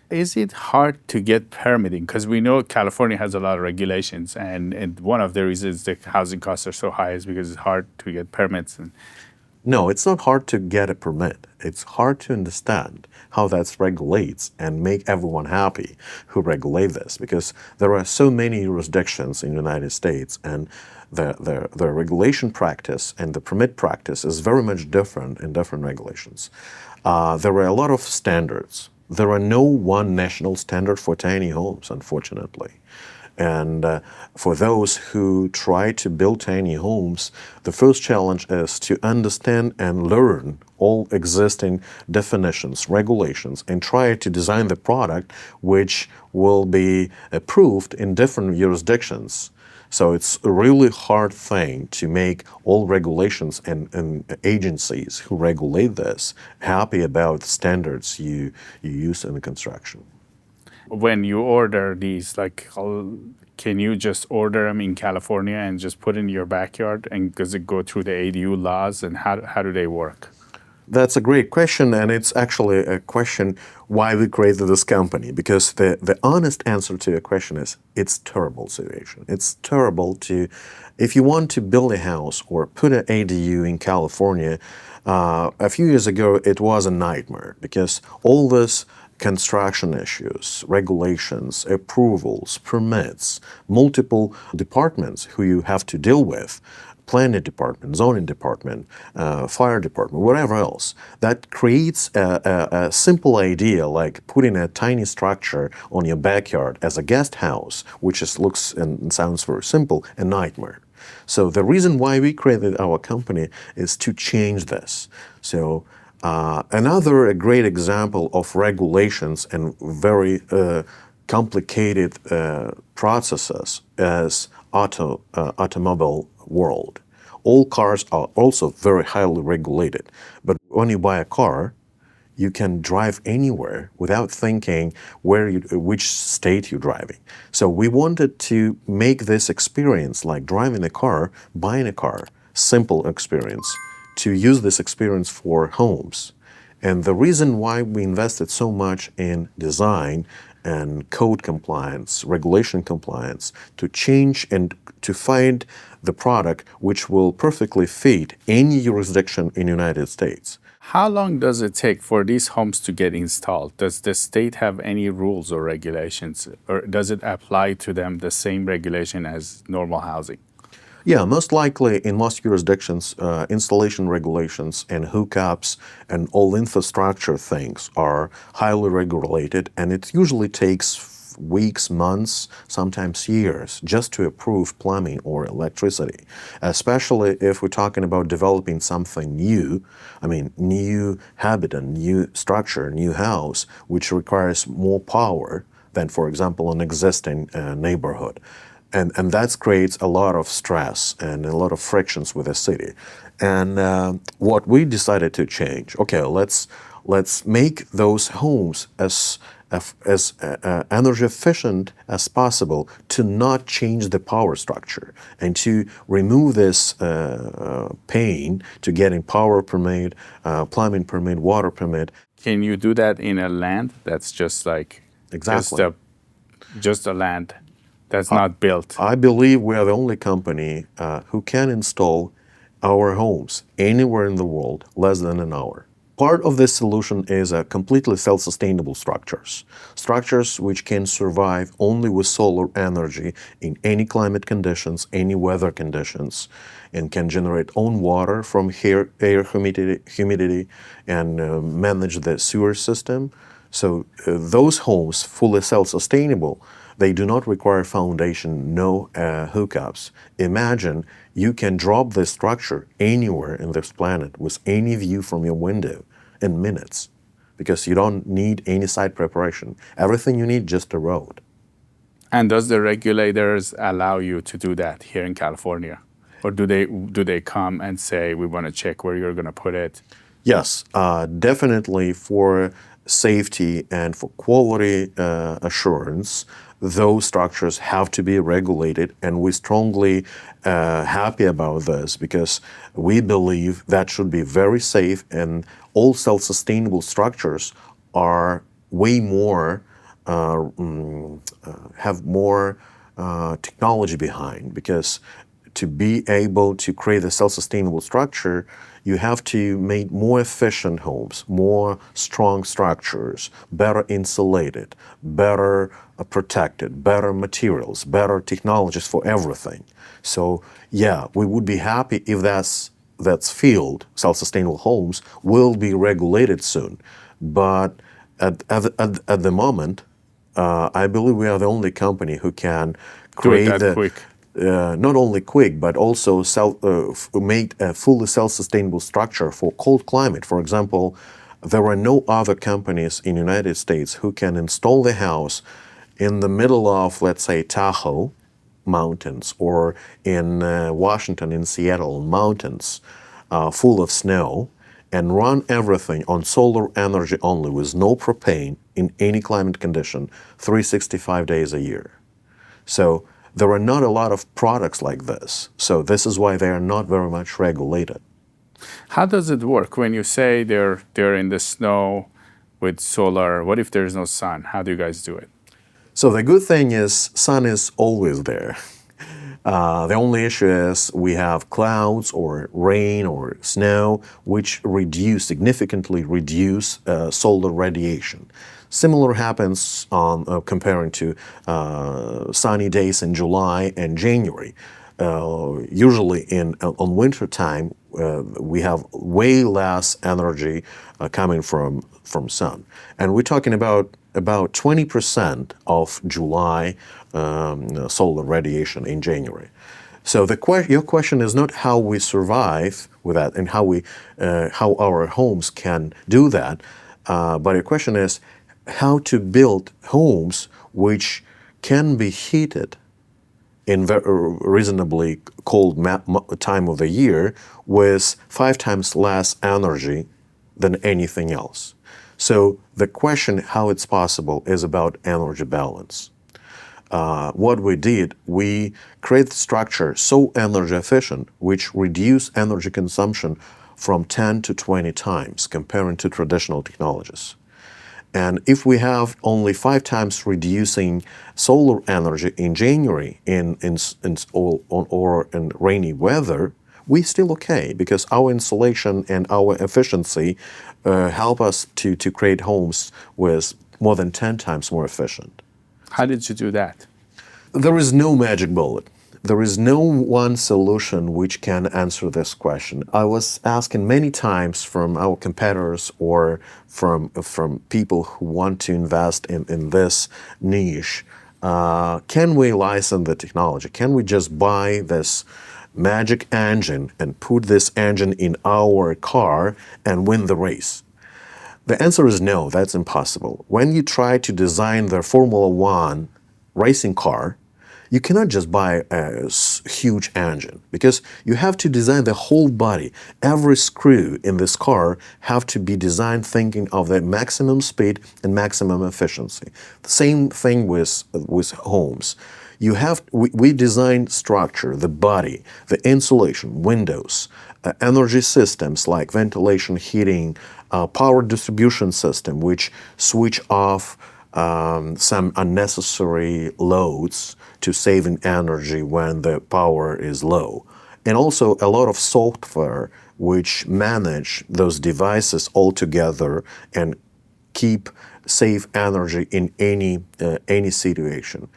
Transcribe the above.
Is it hard to get permitting? Because we know California has a lot of regulations, and one of the reasons the housing costs are so high is because it's hard to get permits. And No, it's not hard to get a permit. It's hard to understand how that regulates and make everyone happy who regulate this, because there are so many jurisdictions in the United States, and the regulation practice and the permit practice is very much different in different regulations. There are a lot of standards. There are no one national standard for tiny homes, unfortunately. And for those who try to build tiny homes, the first challenge is to understand and learn all existing definitions, regulations, and try to design the product which will be approved in different jurisdictions. So it's a really hard thing to make all regulations and agencies who regulate this happy about the standards you use in the construction. when you order these, like, can you just order them in California and just put in your backyard? And does it go through the ADU laws? And how do they work? That's a great question, and it's actually a question why we created this company. Because the honest answer to your question is it's terrible situation. It's terrible to, if you want to build a house or put an ADU in California, a few years ago it was a nightmare because all this construction issues, regulations, approvals, permits, multiple departments who you have to deal with, planning department, zoning department, fire department, whatever else. That creates a simple idea like putting a tiny structure on your backyard as a guest house, which just looks and sounds very simple, a nightmare. So the reason why we created our company is to change this. So another great example of regulations and very complicated processes is automobile world. All cars are also very highly regulated, but when you buy a car, you can drive anywhere without thinking which state you're driving. So we wanted to make this experience like driving a car, buying a car, simple experience, to use this experience for homes. And the reason why we invested so much in design and code compliance, regulation compliance, to change and to find the product which will perfectly fit any jurisdiction in the United States. How long does it take for these homes to get installed? Does the state have any rules or regulations, or does it apply to them the same regulation as normal housing? Yeah, most likely in most jurisdictions, installation regulations and hookups and all infrastructure things are highly regulated, and it usually takes weeks, months, sometimes years just to approve plumbing or electricity, especially if we're talking about developing something new. I mean, new habitat, new structure, new house, which requires more power than, for example, an existing neighborhood. And that creates a lot of stress and a lot of frictions with the city. And what we decided to change, okay, let's make those homes as energy efficient as possible, to not change the power structure and to remove this pain to getting power permit, plumbing permit, water permit. Can you do that in a land that's just like Exactly. just a land that's not built? I believe we are the only company who can install our homes anywhere in the world less than an hour. Part of this solution is completely self-sustainable structures. Structures which can survive only with solar energy in any climate conditions, any weather conditions, and can generate own water from air humidity and manage the sewer system. So those homes, fully self-sustainable, they do not require foundation, no hookups. Imagine you can drop this structure anywhere in this planet with any view from your window in minutes, because you don't need any site preparation. Everything you need, just a road. And does the regulators allow you to do that here in California? Or do they come and say, we want to check where you're going to put it? Yes, definitely for safety and for quality assurance, those structures have to be regulated, and we strongly happy about this because we believe that should be very safe, and all self-sustainable structures are way more have more technology behind, because to be able to create a self-sustainable structure, you have to make more efficient homes, more strong structures, better insulated, better protected, better materials, better technologies for everything. So yeah, we would be happy if that's field, self-sustainable homes, will be regulated soon. But at the moment, I believe we are the only company who can Do it create that the quick. not only quick, but also make a fully self-sustainable structure for cold climate. For example, there are no other companies in the United States who can install the house in the middle of, let's say, Tahoe mountains, or in Washington, in Seattle mountains, full of snow, and run everything on solar energy only with no propane in any climate condition, 365 days a year. So there are not a lot of products like this. So this is why they are not very much regulated. How does it work when you say they're in the snow with solar? What if there's no sun? How do you guys do it? So the good thing is sun is always there. The only issue is we have clouds or rain or snow, which significantly reduce solar radiation. Similar happens on comparing to sunny days in July and January. Usually on winter time, we have way less energy coming from sun, and we're talking about 20% of July solar radiation in January. So your question is not how we survive with that and how our homes can do that, but your question is how to build homes which can be heated in reasonably cold time of the year with 5 times less energy than anything else. So the question how it's possible is about energy balance. What we did, we created structure so energy efficient, which reduce energy consumption from 10 to 20 times comparing to traditional technologies. And if we have only 5 times reducing solar energy in January or in rainy weather, we're still okay, because our insulation and our efficiency help us to create homes with more than 10 times more efficient. How did you do that? There is no magic bullet. There is no one solution which can answer this question. I was asking many times from our competitors or from people who want to invest in this niche, can we license the technology? Can we just buy this magic engine and put this engine in our car and win the race? The answer is no, that's impossible. When you try to design the Formula One racing car, you cannot just buy a huge engine, because you have to design the whole body. Every screw in this car have to be designed thinking of the maximum speed and maximum efficiency. The same thing with homes. We design structure, the body, the insulation, windows, energy systems like ventilation, heating, power distribution system, which switch off some unnecessary loads to saving energy when the power is low. And also a lot of software which manage those devices all together and save energy in any situation.